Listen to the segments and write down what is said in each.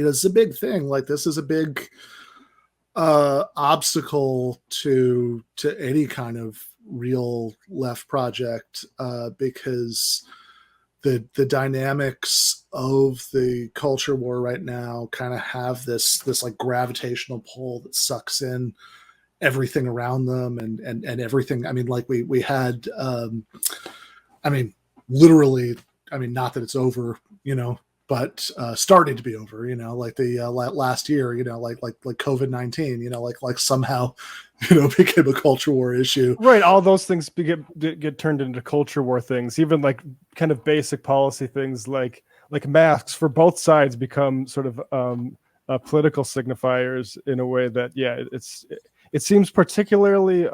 it's a big thing. Like this is a big obstacle to any kind of real left project, because the dynamics of the culture war right now kind of have this like gravitational pull that sucks in everything around them, and everything. I mean, like we had I mean, literally, I mean, not that it's over, but starting to be over, like the last year, like COVID-19, like somehow, became a culture war issue. Right. All those things get turned into culture war things, even like kind of basic policy things like masks for both sides become sort of political signifiers in a way that, yeah, it seems particularly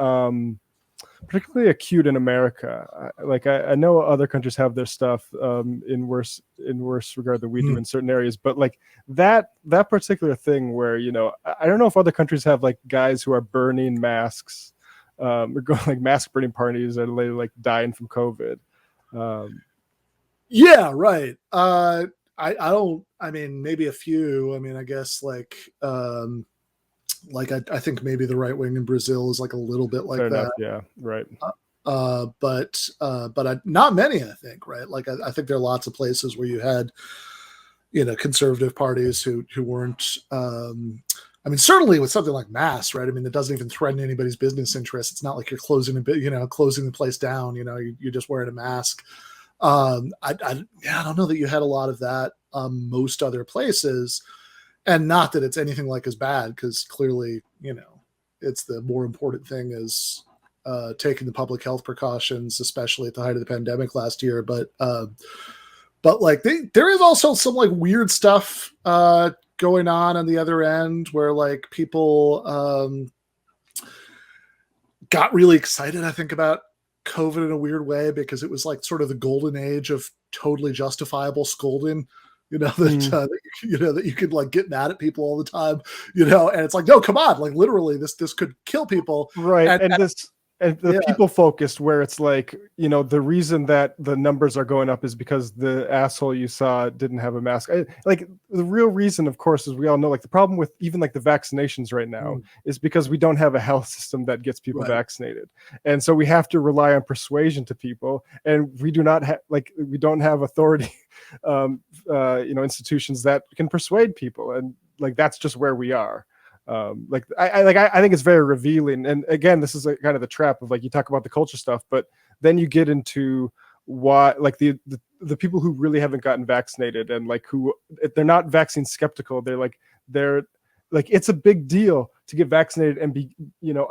acute in America. I know other countries have their stuff in worse regard than we do in certain areas, but like that particular thing where, I don't know if other countries have like guys who are burning masks, or going like mask burning parties and like dying from COVID. Yeah, right. I don't. I mean, maybe a few. I mean, I guess like I think maybe the right wing in Brazil is like a little bit like Fair that. Enough, yeah, right. But not many, I think, right? Like I think there are lots of places where you had, conservative parties who weren't. I mean, certainly with something like masks, right? I mean, it doesn't even threaten anybody's business interests. It's not like you're closing closing the place down. You're just wearing a mask. I don't know that you had a lot of that most other places. And not that it's anything like as bad, because clearly, it's the more important thing is taking the public health precautions, especially at the height of the pandemic last year. But like there is also some like weird stuff going on the other end where like people got really excited, I think, about COVID in a weird way, because it was like sort of the golden age of totally justifiable scolding. That you could like get mad at people all the time, and it's like, no, come on, like literally this could kill people, right? And the people focused, where it's like, the reason that the numbers are going up is because the asshole you saw didn't have a mask. Like the real reason, of course, as we all know, like the problem with even like the vaccinations right now is because we don't have a health system that gets people vaccinated. And so we have to rely on persuasion to people. And we do not have, we don't have authority, institutions that can persuade people. And like, that's just where we are. I think it's very revealing, and again, this is kind of the trap of like, you talk about the culture stuff, but then you get into why, like the people who really haven't gotten vaccinated, and like who, if they're not vaccine skeptical, they're like it's a big deal to get vaccinated and be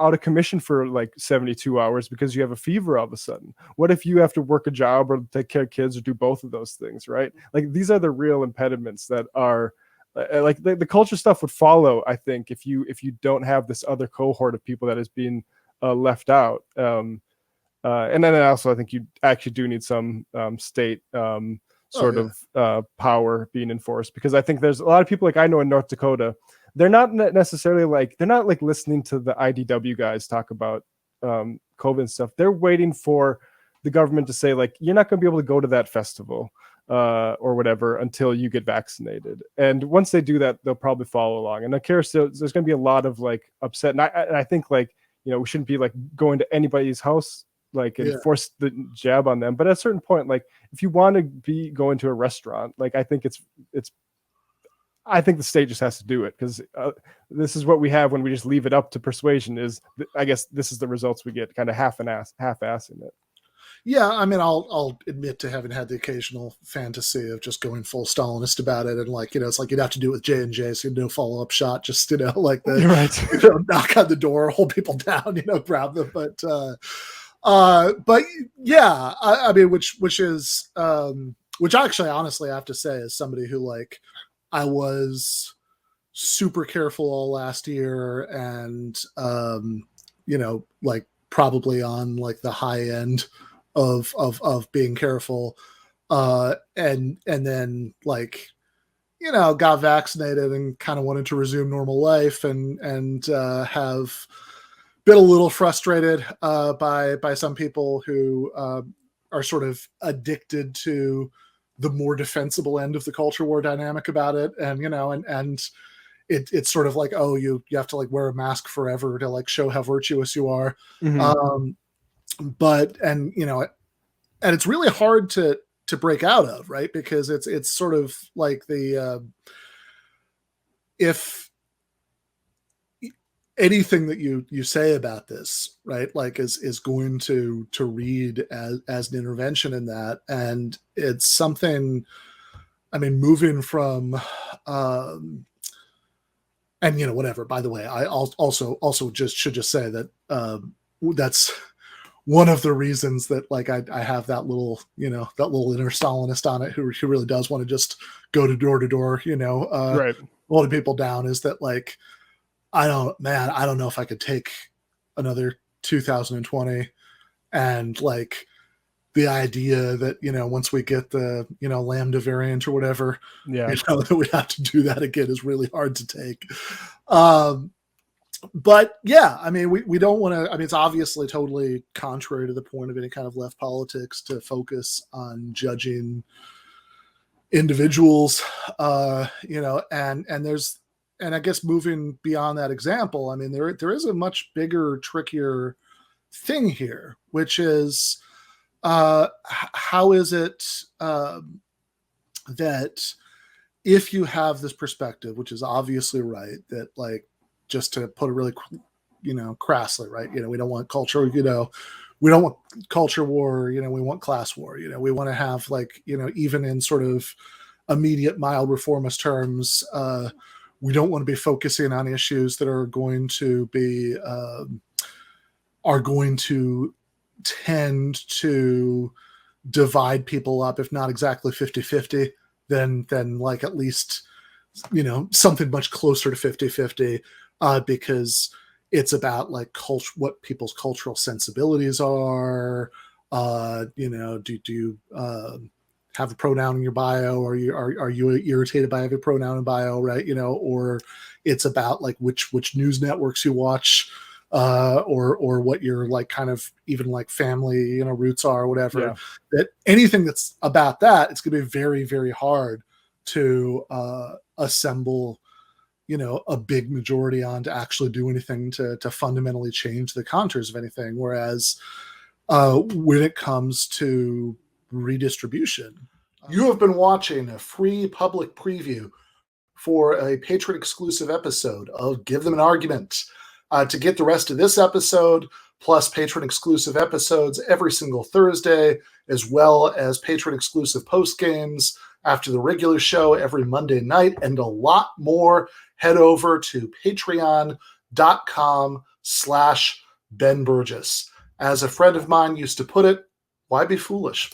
out of commission for like 72 hours because you have a fever all of a sudden. What if you have to work a job or take care of kids or do both of those things, right? Like these are the real impediments that are like the culture stuff would follow, I think, if you don't have this other cohort of people that is being left out. And then also I think you actually do need some state sort of power being enforced, because I think there's a lot of people, like I know in North Dakota, they're not necessarily they're not like listening to the IDW guys talk about COVID and stuff. They're waiting for the government to say like, you're not going to be able to go to that festival or whatever until you get vaccinated. And once they do that, they'll probably follow along. And I'm curious, there's going to be a lot of like upset. And I think like, we shouldn't be like going to anybody's house and force the jab on them. But at a certain point, like if you want to be going to a restaurant, like I think I think the state just has to do it, because this is what we have when we just leave it up to persuasion. I guess this is the results we get, kind of half-assing it. Yeah, I mean, I'll admit to having had the occasional fantasy of just going full Stalinist about it, and like, it's like you'd have to do it with J&J, so no follow-up shot, just like the right. Knock on the door, hold people down, grab them, but yeah, I mean, which is which actually, honestly, I have to say, as somebody who like I was super careful all last year, and like probably on like the high end of being careful, and then like got vaccinated and kind of wanted to resume normal life, and have been a little frustrated by some people who are sort of addicted to the more defensible end of the culture war dynamic about it. And, you know, and it's sort of like, oh, you have to like wear a mask forever to like show how virtuous you are. But, and, you know, and it's really hard to break out of, right? Because it's sort of like the, if anything that you say about this, right, like is going to read as an intervention in that. And it's something, I mean, moving from, and, you know, whatever, by the way, I also should say that, that's one of the reasons that like I have that little, you know, that little inner Stalinist on it who really does want to just go to door, you know, Right. holding people down, is that like, I don't know if I could take another 2020 and like the idea that, you know, once we get the, you know, Lambda variant or whatever, Yeah. you know, that we have to do that again is really hard to take. But yeah, I mean, we don't want to, I mean, it's obviously totally contrary to the point of any kind of left politics to focus on judging individuals, you know, and there's, and I guess moving beyond that example, I mean, there is a much bigger, trickier thing here, which is, how is it that if you have this perspective, which is obviously right, that like, just to put it really, you know, crassly, right? You know, we don't want culture, you know, we don't want culture war, you know, we want class war, you know, we want to have like, you know, even in sort of immediate mild reformist terms, we don't want to be focusing on issues that are going to be, are going to tend to divide people up, if not exactly 50-50, then like at least, you know, something much closer to 50-50, because it's about like culture, what people's cultural sensibilities are. You know, do you have a pronoun in your bio, or are you irritated by having a pronoun in bio, right? You know, or it's about like which news networks you watch, or what your like kind of even like family, you know, roots are, or whatever. Yeah. That anything that's about that, it's going to be very, very hard to assemble, you know, a big majority on to actually do anything to fundamentally change the contours of anything. Whereas when it comes to redistribution, you have been watching a free public preview for a patron exclusive episode of Give Them an Argument. To get the rest of this episode, plus patron exclusive episodes every single Thursday, as well as patron exclusive post games after the regular show every Monday night, and a lot more, head over to patreon.com/Ben Burgis. As a friend of mine used to put it, why be foolish?